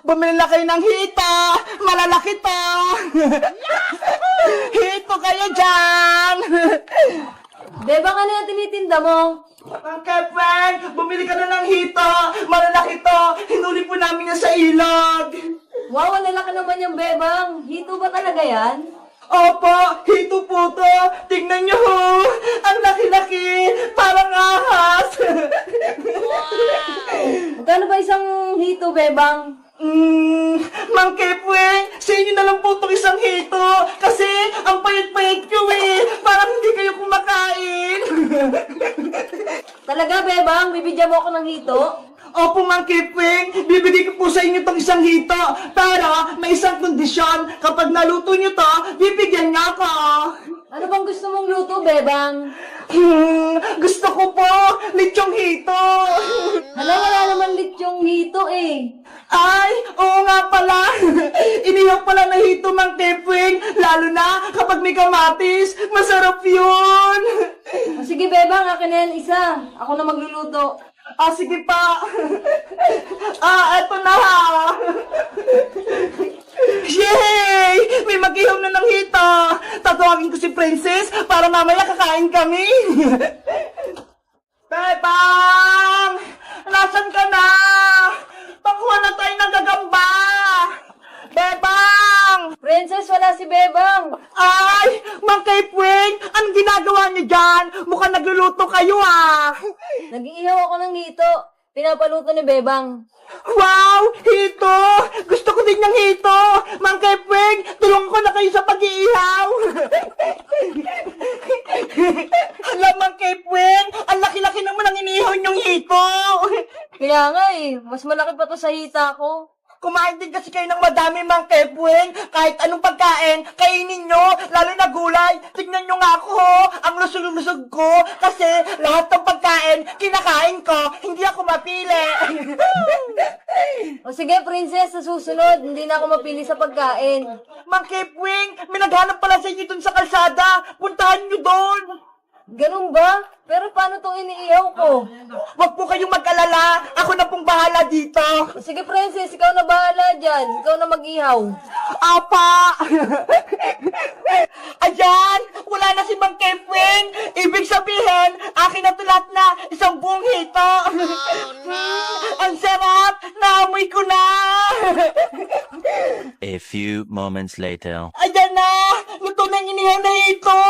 bumili na kayo ng hito! Malalaki to! Hito kayo dyan! Bebang, ano yung tinitinda mo? Okay, friend, bumili ka na ng hito! Malalaki to! Hinuli po namin yan sa ilog! Wow, ang lalaki naman yung bebang. Hito ba talaga yan? Opo, hito po to! Tingnan nyo ho! Ang laki-laki! Parang ahas! Magkano ba isang hito, bebang? Mang Kepweng, sa inyo na lang po itong isang hito kasi ang payat-payat nyo parang hindi kayo kumakain. Talaga, bebang? Bibigyan mo ako ng hito? Opo, Mang Kepweng, bibigay ko po sa inyo itong isang hito pero may isang kondisyon, kapag naluto nyo to, bibigyan niyo ako. Ano bang gusto mong luto, bebang? Gusto ko po lechong hito. Hala, wala naman lechong hito eh. Ay, oo nga pala. Inihaw pala na hito, Mang Kepweng, lalo na kapag may kamatis. Masarap yun. O, sige, bebang, akin na yan isa. Ako na magluluto. Sige pa. Eto na. Yay! May mag-ihaw na ng hito. Tatawagin ko si Princess para mamaya kakain kami. Bebang! Nasaan ka na? Pakuha na tayo ng gagamba. Bebang! Princess, wala si bebang. Ay! Mang Kepweng! Anong ginagawa niyo dyan? Mukhang nagluluto kayo Nag-iihaw ako ng hito. Pinapaluto ni bebang. Wow! Hito! Gusto ko din ng hito! Mang Kepweng, tulungan ko na kayo sa pag-iihaw! Hala, Mang Kepweng, ang laki-laki naman ang inihaw niyong hito! Kaya nga eh, mas malaki pa to sa hita ko. Kumain din kasi kayo ng madami, Mang Kepweng. Kahit anong pagkain, kainin nyo, lalo na gulay. Tignan nyo nga ako, ang lusog-lusog ko. Kasi lahat ng pagkain, kinakain ko, hindi ako mapili. O sige, princess, sa susunod, hindi na ako mapili sa pagkain. Mang Kepweng, may naghanap pala sa inyo dun sa kalsada. Puntahan nyo doon. Ganun ba? Pero paano itong iniihaw ko? Huwag po kayong mag-alala. Ako na pong bahala dito. O sige, princess, ikaw na bahala dyan. Ikaw na mag-ihaw. Apa! Ayan! Wala na si Mang Kepweng. Ibig sabihin, akin na ito lahat na isang buong hito. Ang sarap! Naamoy ko na! A few moments later. Ayan na! Luto na yung inihaw na hito!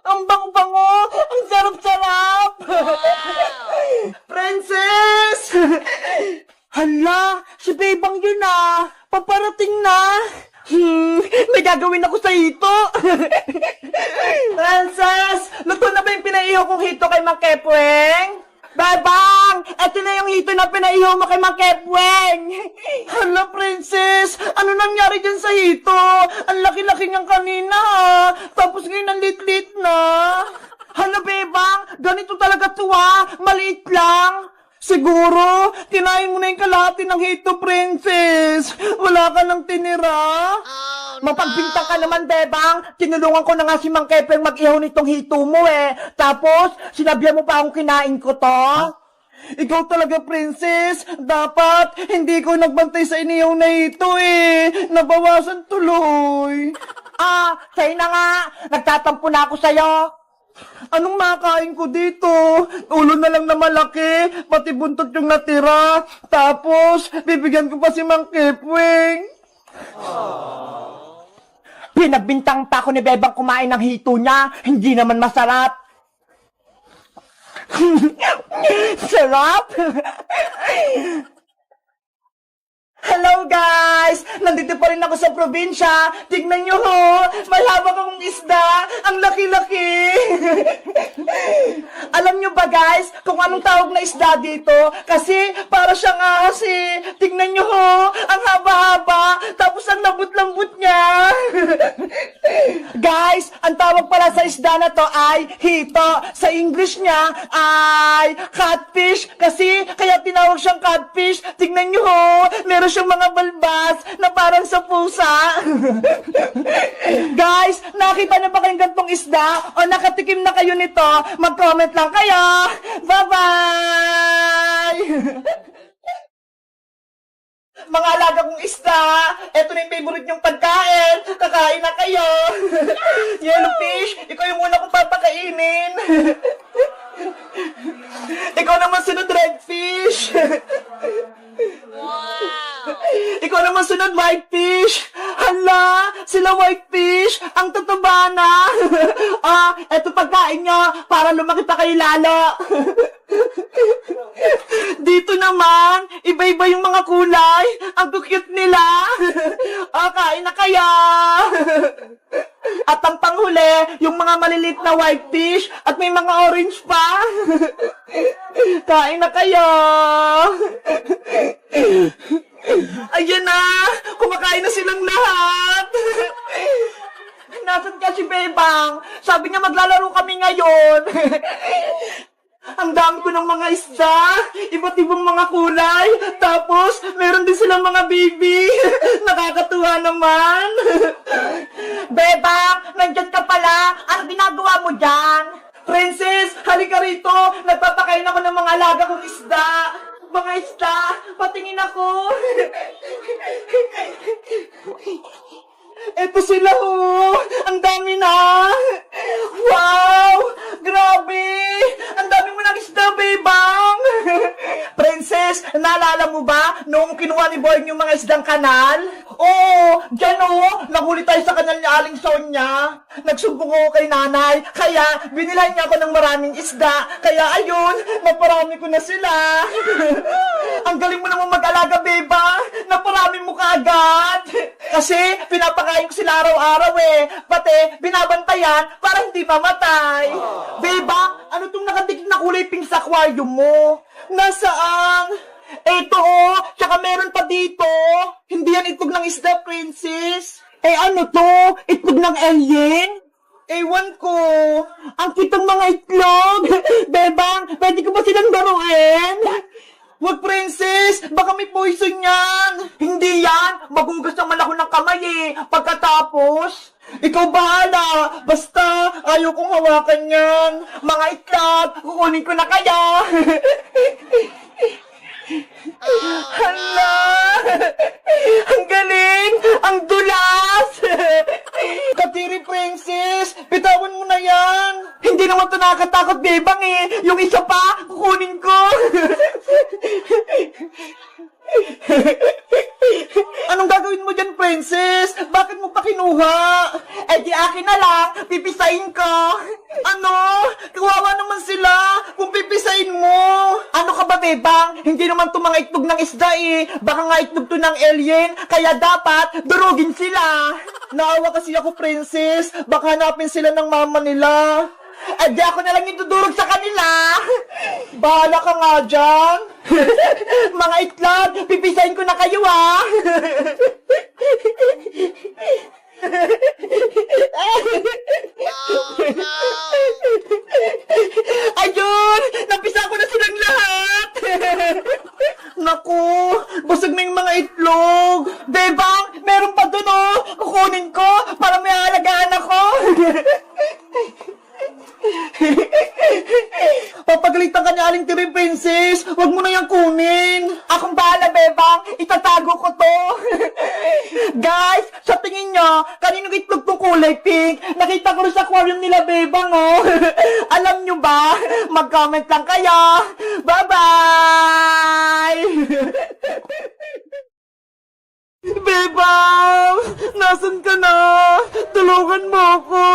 Ang bango-bango! Ang sarap-sarap! Princess! Hala! Si Bebang yun Paparating na! May gagawin ako sa hito! Princess! Luto na ba yung pinaihaw kong hito kay Mang Kepweng? Bebang! Ito na yung hito na pinaihaw mo kay Mang Kepweng! Hala, Princess! Ano nangyari dyan sa hito? Ang laki-laki niyang kanina Tapos ngayon ang lit-lit na! Hala, Bebang! Ganito talaga to Maliit lang! Siguro, kinain mo na yung kalahati ng hito, Princess! Wala ka nang tinira? Mapagbintang ka naman, Bebang! Tinulungan ko na nga si Mang Kepweng mag-ihaw nitong hito mo Tapos, sinabihan mo pa akong kinain ko to? Ikaw talaga, Princess! Dapat, hindi ko nagbantay sa inihaw na hito Nabawasan tuloy! Sa'yo na nga! Nagtatampo na ako sa'yo! Anong makain ko dito? Ulo na lang na malaki, pati buntot yung natira. Tapos, bibigyan ko pa si Mang Kepweng. Pinagbintang pa ako ni Bebang kumain ng hito niya. Hindi naman masarap. Sarap! Hello guys! Nandito pa rin ako sa probinsya. Tignan nyo may hawak akong isda. Ang laki-laki. Alam nyo ba guys, kung anong tawag na isda dito? Kasi para siyang ahas Tignan nyo ang haba-haba. Tapos ang lambot-lambot niya. Guys, ang tawag pala sa isda na to ay hito. Sa English niya ay catfish. Kasi kaya tinawag siyang catfish. Tignan nyo meron siyang mga balbas na parang sa pusa. Guys, nakita na ba kayong gantong isda? O nakatikim na kayo nito? Mag-comment lang kayo. Bye-bye! Mga alaga kong isda, eto na yung favorite niyong pagkain. Kakain na kayo. Yellowfish, ikaw yung una kong papakainin. Ikaw naman sunod, redfish. Ikaw naman sunod, whitefish. Hala, sila whitefish, ang tataba na. Eto pagkain nyo, para lumaki pa kayo lalo. Dito naman, iba-iba yung mga kulay. Ang cute nila. Kain na kaya. At ang panghuli, yung mga maliliit na whitefish at may mga orange pa. Kain na kayo. Ayan na, kumakain na silang lahat. Nasaan ka si Bebang? Sabi niya maglalaro kami ngayon. Ang dami ko ng mga isda, iba't ibang mga kulay, tapos meron din silang mga baby. Nakakatuwa naman. Bebang, nandyan ka pala. Ano ginagawa mo dyan? Princess, halika rito. Nagpapakain ako ng mga alaga kong isda. Mga isda, patingin ako. Eto sila ang dami na. Wow, grabe. Ang dami mo ng isda, Bebang. Princess, naalala mo ba noong kinuha ni Boy yung mga isdang kanal? Oo, dyan nahuli tayo sa kanal ni Aling Sonia. Nagsumbong ako kay nanay, kaya binilan niya ako ng maraming isda. Kaya ayun, naparami ko na sila. Ang galing mo naman mag-alaga, Beba. Naparami mo kaagad. Kasi pinapakain ko sila araw-araw Pati binabantayan para hindi mamatay. Beba, ano tong nakadikit na kulay pink sa aquarium mo? Nasaan? Eto tsaka meron pa dito. Hindi yan itlog ng isda, Princess. Ano to? Itlog ng alien? Ewan ko. Ang cute ng mga itlog. Bebang, pwede ko ba silang daruin? Wag, Princess! Baka may poison yan! Hindi yan! Magugas naman ako ng kamay Pagkatapos, ikaw bahala! Basta, ayaw kong hawakan yan! Mga itlog, kukunin ko na kaya! Hala! Ang galing! Ang dulas! Katiri, Princess! Bitawan mo na yan! Hindi naman ito nakakatakot, Bebang Yung isa pa, kukunin ko! Anong gagawin mo dyan, Princess? Bakit mo pa kinuha? Di akin na lang, pipisain ko. Ano? Kawawa naman sila kung pipisain mo. Ano ka ba, Bebang? Hindi naman to mga itlog ng isda Baka nga itlog to ng alien, kaya dapat durugin sila. Naawa kasi ako, Princess. Baka hanapin sila ng mama nila. Di ako na lang itudurog sa kanila. Bahala ka nga dyan. Mga itlog, pipisain ko na kayo Ayun! Napisa ko na silang lahat! Naku! Busog na yung mga itlog! Bebang! Meron pa dun Kukunin ko para may alagaan ako! Papagalitan ka ni Aling Tiri, Princess. Huwag mo na yung kunin. Akong bahala, Bebang. Itatago ko to. Guys, sa tingin nyo, kaninong itlog tong kulay pink? Nakita ko rin sa aquarium nila, Bebang, Alam nyo ba? Mag-comment lang kayo. Bye-bye! Bebang! Nasaan ka na? Tulungan mo ako!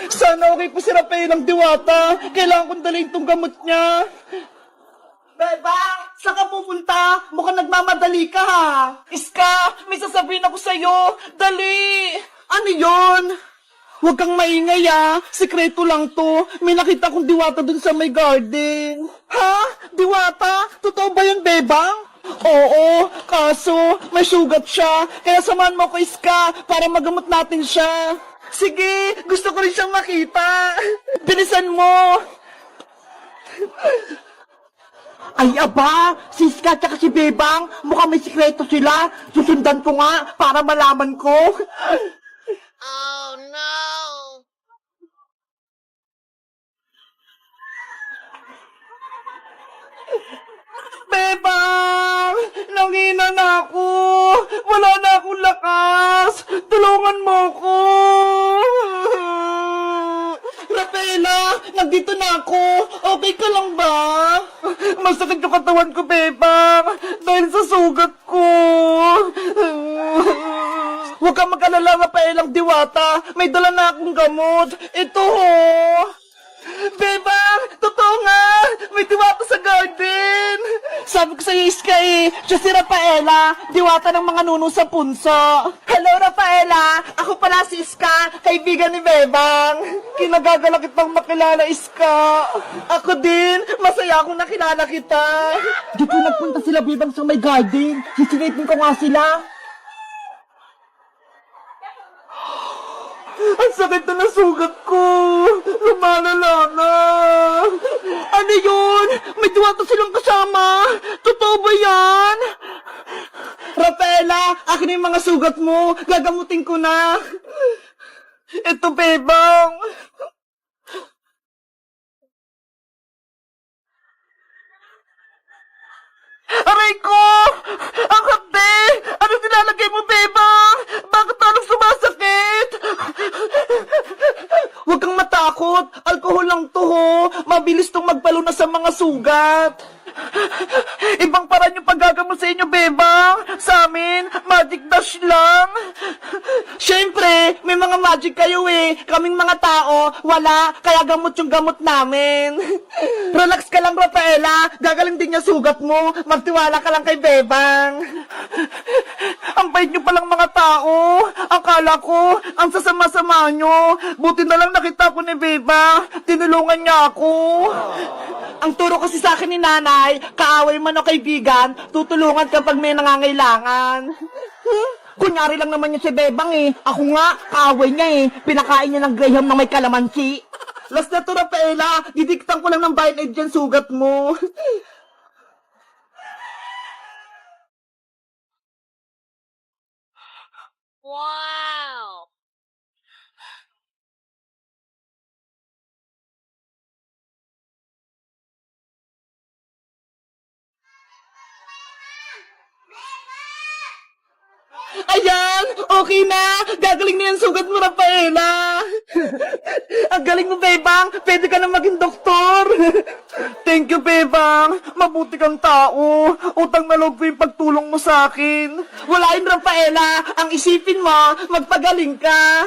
Sana okay po si Rafael ng Diwata. Kailangan kong dalhin tong gamot niya. Bebang! Saan ka pupunta? Mukhang nagmamadali ka Iska, may sasabihin ako sa'yo. Dali! Ano yon? Huwag kang maingay Sikreto lang to. May nakita kong diwata dun sa may garden. Ha? Diwata? Totoo ba yun, Bebang? Oo, kaso may sugat siya. Kaya samahan mo ko, Iska, para magamot natin siya. Sige, gusto ko rin siyang makita. Bilisan mo. Ay aba, si Iska at si Bebang, mukhang may sikreto sila. Susundan ko nga para malaman ko. Oh no! Bebang! Nangina na ako! Wala na akong lakas! Tulungan mo ko! Rafaela! Nandito na ako! Okay ka lang ba? Masakit yung katawan ko, Bebang! Dahil sa sugat ko! Huwag kang mag-alala, Rafaelang Diwata! May dala na akong gamot! Ito ho! Bebang! Totoo nga! May diwata sa garden! Sabi ko sa'yo, Iska eh, siya si Rafaela, diwata ng mga nuno sa punso. Hello, Rafaela! Ako pala si Iska, kaibigan ni Bebang. Kinagagala kitang makilala, Iska. Ako din, masaya akong nakilala kita. Dito nagpunta sila, Bebang, sa may garden. Sisilipin ko nga sila. Ang sakit na ng sugat ko! Lumalala na! Ano yun? May diwata silang kasama! Totoo ba yan? Rafaela, akin yung mga sugat mo! Gagamutin ko na! Ito, Bebang! Aray ko! Ang hapde! Ano nilalagay mo, Bebang? Bakit parang sumasakit? Huwag kang matakot. Alkohol lang to, ho. Mabilis tong magpalunas sa mga sugat. Ibang paraan yung paggagamot sa inyo, Bebang. Sa amin, magic dash lang. Siyempre, may mga magic kayo eh. Kaming mga tao, wala. Kaya gamot yung gamot namin. Relax ka lang, Rafaela. Gagaling din niya sugat mo. Magtiwala ka lang kay Bebang. Ang bait niyo palang mga tao. Akala ko, ang sasama-sama niyo. Buti na lang nakita ko ni Bebang. Tinulungan niya ako. Ang turo kasi sa akin ni nanay, kaaway man o kaibigan, tutulungan kapag may nangangailangan. Kunyari lang naman niya si Bebang eh. Ako nga, kaaway niya eh. Pinakain niya ng Graham na may kalamansi. Last na to, Rafaela. Didiktan ko lang ng Band-Aid dyan sugat mo. Wow! Ayan! Okay na! Gagaling na yung sugat mo, Rafaela! Ang galing mo, Bebang! Pwede ka na maging doktor! Thank you, Bebang! Mabuti kang tao! Utang na loob ko yung pagtulong mo sa akin! Wala yun, Rafaela! Ang isipin mo, magpagaling ka!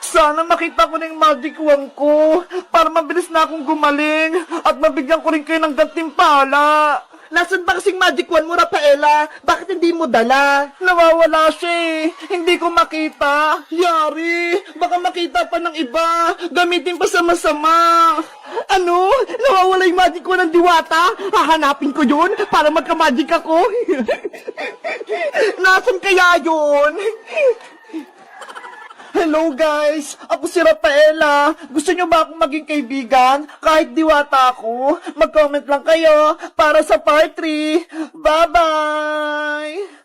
Sana makita ko na yung magic wand ko para mabilis na akong gumaling at mabigyan ko rin kayo ng gantimpala! Nasaan ba kasing magic wand mo, Rafaela? Bakit hindi mo dala? Nawawala siya eh. Hindi ko makita. Yari, baka makita pa ng iba. Gamitin pa sa masama. Ano? Nawawala yung magic wand ng diwata? Hahanapin ko yun para magka-magic ako. Nasaan kaya yun? Hello guys! Ako si Rafaela. Gusto nyo ba akong maging kaibigan? Kahit diwata ako? Mag-comment lang kayo para sa part 3. Bye-bye!